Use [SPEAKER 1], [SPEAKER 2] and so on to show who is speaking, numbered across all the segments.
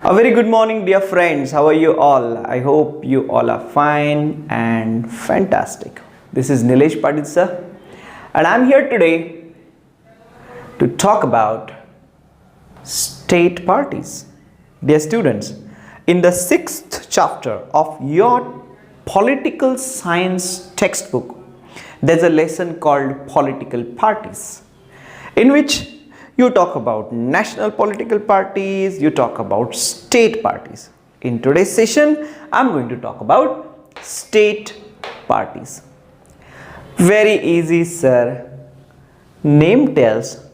[SPEAKER 1] A very good morning, dear friends. How are you all? I hope you all are fine and fantastic. This is Nilesh Patil sir, and I'm here today to talk about state parties. Dear students, in the 6th chapter of your political science textbook, there's a lesson called political parties, in which you talk about national political parties, you talk about state parties. In today's session, I'm going to talk about state parties. Very easy, sir. Name tells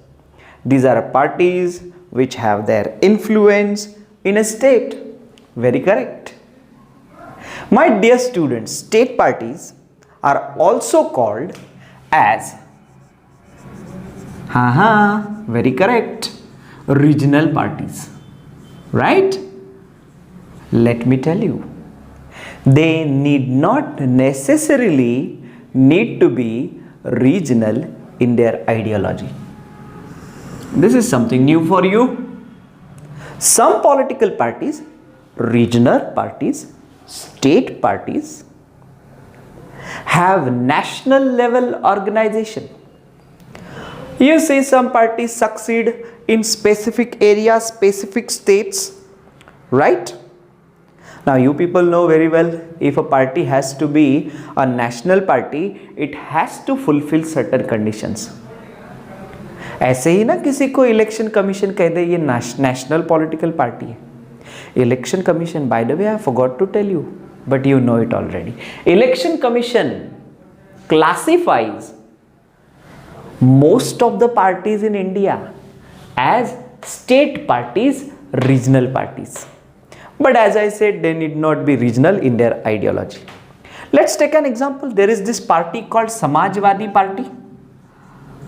[SPEAKER 1] these are parties which have their influence in a state. Very correct. My dear students, state parties are also called as very correct, regional parties, right? Let me tell you, they need not necessarily need to be regional in their ideology. This is something new for you. Some political parties, regional parties, state parties, have national level organization. You see, some parties succeed in specific areas, specific states, right? Now you people know very well, if a party has to be a national party, it has to fulfill certain conditions. ऐसे ही ना किसी को election commission कह दे ये national political party है. Election commission, by the way, I forgot to tell you, but you know it already. Election Commission classifies most of the parties in India as state parties, regional parties. But as I said, they need not be regional in their ideology. Let's take an example. There is this party called Samajwadi Party.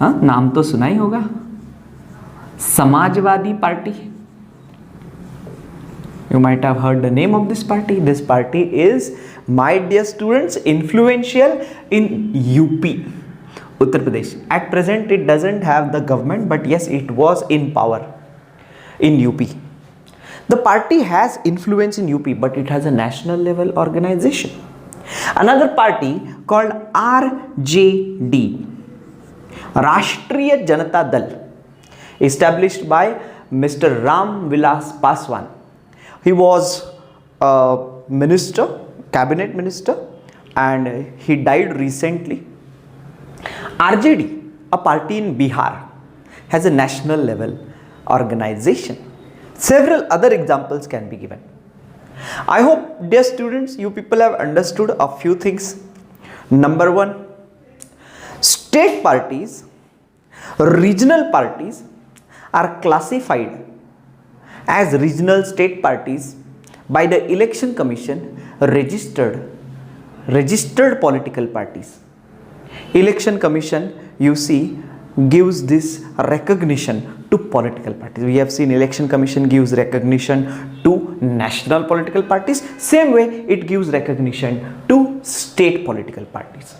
[SPEAKER 1] नाम तो सुना ही होगा, Samajwadi party. You might have heard the name of this party. This party is, my dear students, influential in UP, Uttar Pradesh. At present, it doesn't have the government, but yes, it was in power in UP. The party has influence in UP, but it has a national level organization. Another party called RJD, Rashtriya Janata Dal, established by Mr. Ram Vilas Paswan. He was a minister, cabinet minister, and he died recently. RJD, a party in Bihar, has a national level organization. Several other examples can be given. I hope, dear students, you people have understood a few things. Number one, state parties, regional parties are classified as regional state parties by the Election Commission, registered political parties. Election Commission, you see, gives this recognition to political parties. We have seen Election Commission gives recognition to national political parties. Same way, it gives recognition to state political parties.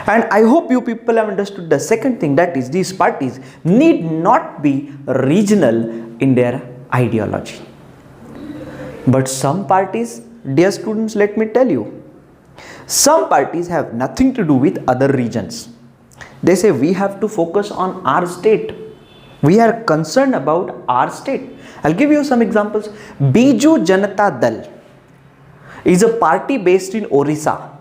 [SPEAKER 1] And I hope you people have understood the second thing, that is, these parties need not be regional in their ideology. But some parties, dear students, let me tell you, some parties have nothing to do with other regions. They say we have to focus on our state. We are concerned about our state. I'll give you some examples. Biju Janata Dal is a party based in Orissa.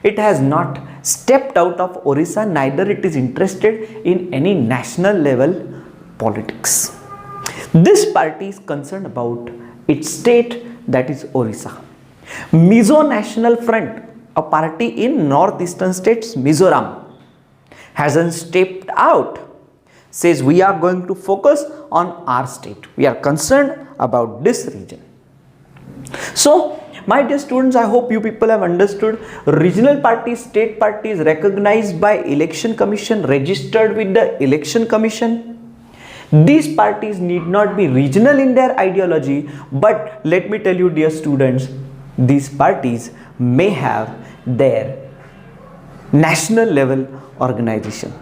[SPEAKER 1] It has not stepped out of Orissa, neither it is interested in any national level politics. This party is concerned about its state, that is Orissa. Mizo National Front, a party in northeastern states, Mizoram, hasn't stepped out, says we are going to focus on our state. We are concerned about this region. So, my dear students, I hope you people have understood regional parties, state parties recognized by Election Commission, registered with the Election Commission. These parties need not be regional in their ideology, but let me tell you, dear students, these parties may have their national level organization.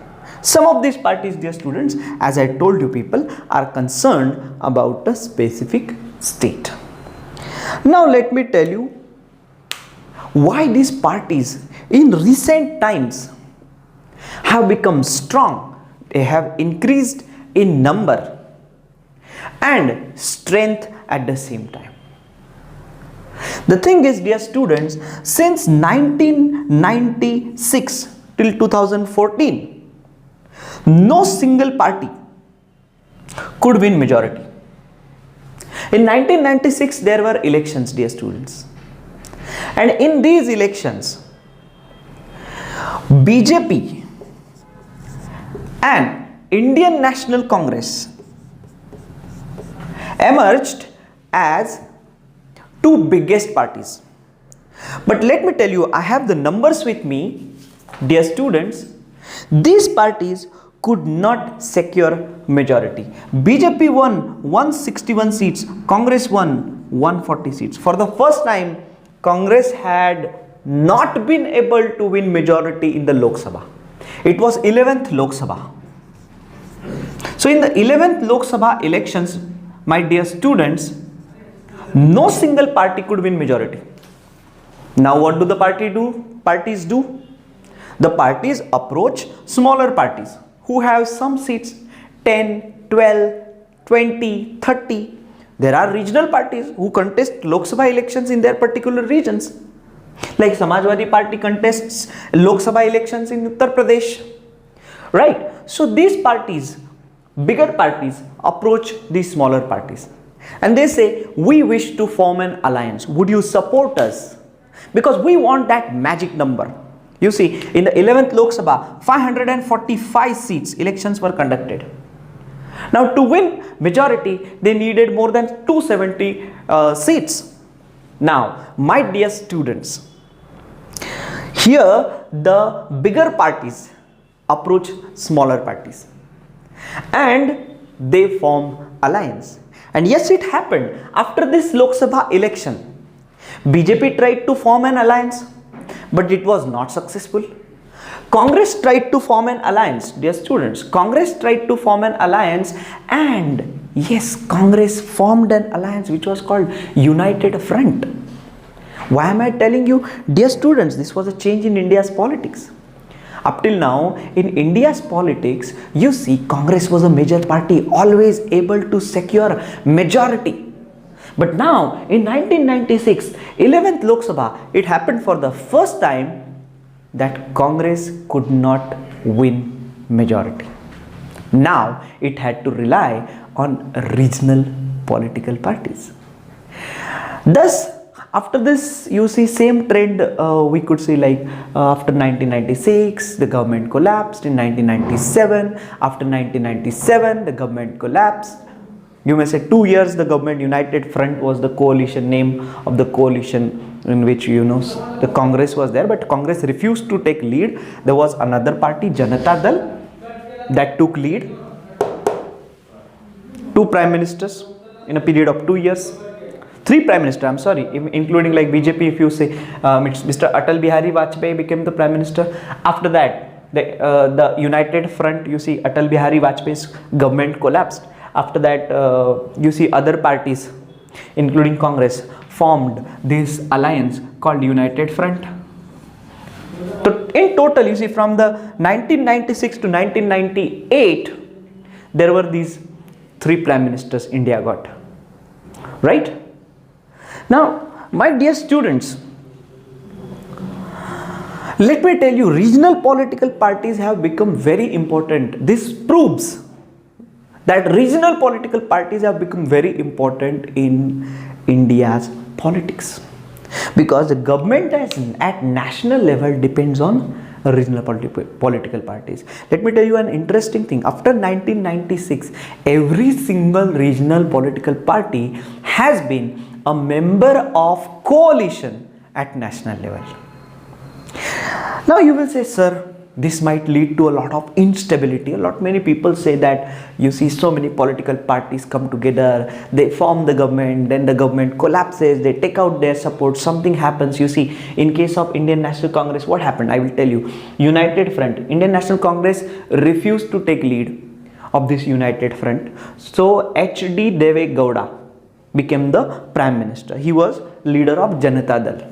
[SPEAKER 1] Some of these parties, dear students, as I told you people, are concerned about a specific state. Now let me tell you why these parties in recent times have become strong. They have increased in number and strength at the same time. The thing is, dear students, since 1996 till 2014, no single party could win majority. In 1996, there were elections, dear students. And in these elections, BJP and Indian National Congress emerged as two biggest parties. But let me tell you, I have the numbers with me, dear students. These parties could not secure majority. BJP won 161 seats, Congress won 140 seats. For the first time, Congress had not been able to win majority in the Lok Sabha. It was 11th Lok Sabha. So in the 11th Lok Sabha elections, my dear students, no single party could win majority. Now what do the parties do? The parties approach smaller parties who have some seats, 10, 12, 20, 30. There are regional parties who contest Lok Sabha elections in their particular regions. Like Samajwadi Party contests Lok Sabha elections in Uttar Pradesh. Right? So these parties, bigger parties, approach these smaller parties. And they say, we wish to form an alliance. Would you support us? Because we want that magic number. You see, in the 11th Lok Sabha, 545 seats elections were conducted. Now to win majority, they needed more than 270 seats. Now, my dear students, here the bigger parties approach smaller parties and they form alliance. And yes, it happened. After this Lok Sabha election, BJP tried to form an alliance, but it was not successful. Congress tried to form an alliance, dear students. Congress tried to form an alliance, and yes, Congress formed an alliance which was called United Front. Why am I telling you? Dear students, this was a change in India's politics. Up till now, in India's politics, you see, Congress was a major party, always able to secure majority. But now, in 1996, 11th Lok Sabha, it happened for the first time that Congress could not win majority. Now, it had to rely on regional political parties. Thus, after this, you see same trend we could see, like after 1996, the government collapsed. In 1997, after 1997, the government collapsed. You may say 2 years the government United Front was the coalition name of the coalition in which, you know, the Congress was there, but Congress refused to take lead. There was another party, Janata Dal, that took lead. 2 prime ministers in a period of 2 years. 3 prime ministers, I'm sorry, including like BJP, if you say Mr. Atal Bihari Vajpayee became the prime minister. After that, the United Front, you see, Atal Bihari Vajpayee's government collapsed. After that, you see other parties, including Congress, formed this alliance called United Front. So in total, you see, from the 1996 to 1998, there were these 3 prime ministers India got. Right? Now, my dear students, let me tell you, regional political parties have become very important. This proves that regional political parties have become very important in India's politics, because the government at national level depends on regional political parties. Let me tell you an interesting thing. After 1996, every single regional political party has been a member of coalition at national level. Now you will say, sir, this might lead to a lot of instability. Many people say that, you see, so many political parties come together, they form the government, then the government collapses, they take out their support, something happens. You see, in case of Indian National Congress, what happened? I will tell you. United Front, Indian National Congress refused to take lead of this United Front. So H.D. Deve Gowda, became the prime minister. He was leader of Janata Dal.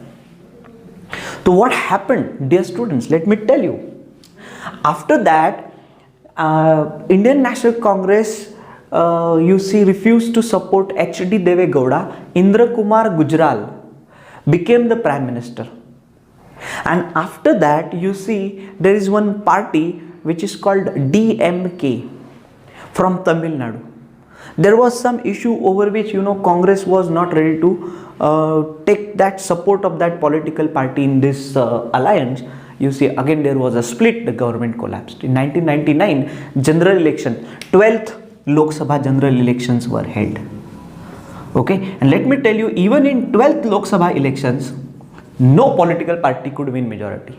[SPEAKER 1] So what happened, dear students? Let me tell you. After that, Indian National Congress, you see, refused to support H.D. Deve Gowda. Indra Kumar Gujral became the prime minister. And after that, you see, there is one party which is called DMK from Tamil Nadu. There was some issue over which, Congress was not ready to take that support of that political party in this alliance. You see, again there was a split, the government collapsed. In 1999, general election, 12th Lok Sabha general elections were held. Okay, and let me tell you, even in 12th Lok Sabha elections, no political party could win majority.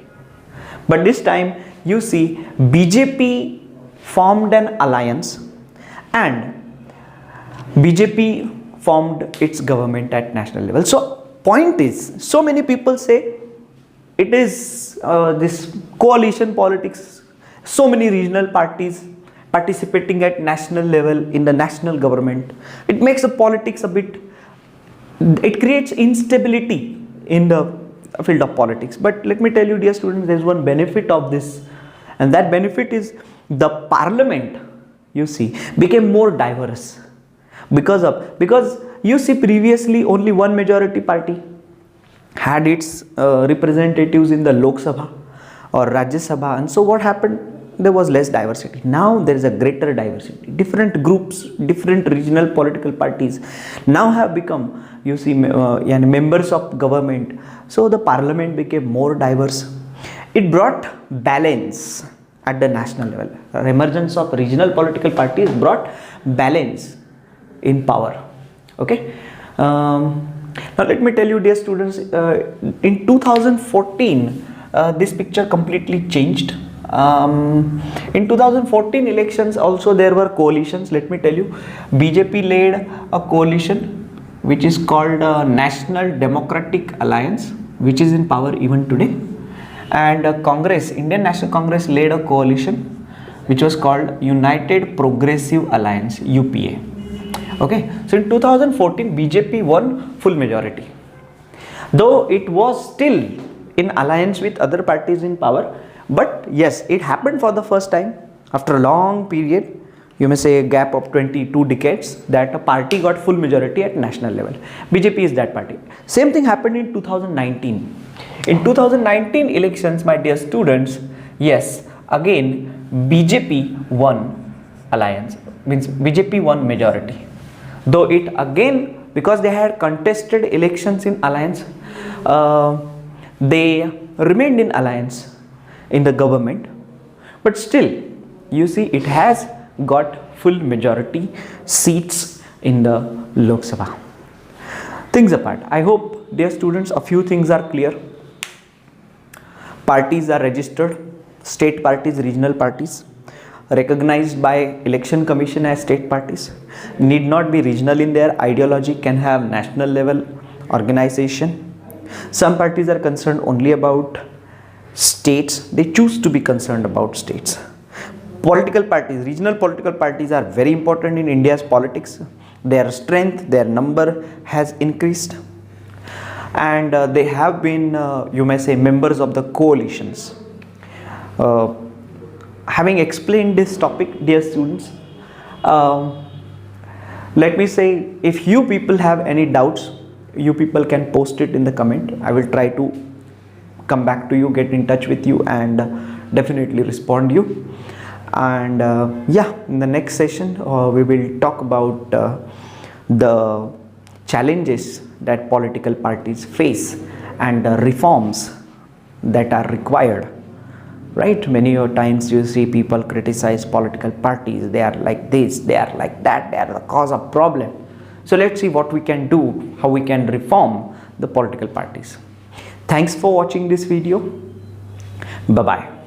[SPEAKER 1] But this time, you see, BJP formed an alliance and BJP formed its government at national level. So, point is, so many people say it is this coalition politics, so many regional parties participating at national level in the national government. It makes the politics a bit, it creates instability in the field of politics. But let me tell you, dear students, there is one benefit of this, and that benefit is the parliament, you see, became more diverse because you see, previously only one majority party had its representatives in the Lok Sabha or Rajya Sabha, and so what happened, there was less diversity. Now there is a greater diversity. Different groups, different regional political parties now have become, you see, members of government. So the parliament became more diverse. It brought balance at the national level. The emergence of regional political parties brought balance in power. Okay. Now let me tell you, dear students, in 2014 this picture completely changed. In 2014 elections also there were coalitions. Let me tell you, BJP led a coalition which is called National Democratic Alliance, which is in power even today, and Congress, Indian National Congress, led a coalition which was called United Progressive Alliance, UPA. Okay, so in 2014 BJP won full majority, though it was still in alliance with other parties in power. But yes, it happened for the first time after a long period, you may say a gap of 22 decades, that a party got full majority at national level. BJP is that party. Same thing happened in 2019. In 2019 elections, my dear students, yes, again BJP won alliance, means BJP won majority. Though it again, because they had contested elections in alliance, they remained in alliance in the government, but still, you see, it has got full majority seats in the Lok Sabha. Things apart, I hope, dear students, a few things are clear. Parties are registered, state parties, regional parties, recognized by Election Commission as state parties, need not be regional in their ideology, can have national level organization. Some parties are concerned only about states, they choose to be concerned about states. Political parties, regional political parties are very important in India's politics. Their strength, their number has increased, and they have been, you may say, members of the coalitions. Having explained this topic, dear students, let me say, if you people have any doubts, you people can post it in the comment. I will try to come back to you, get in touch with you, and definitely respond you. And yeah, in the next session we will talk about the challenges that political parties face and the reforms that are required. Right, many times you see people criticize political parties, they are like this, they are like that, they are the cause of problem. So let's see what we can do, how we can reform the political parties. Thanks for watching this video. Bye bye.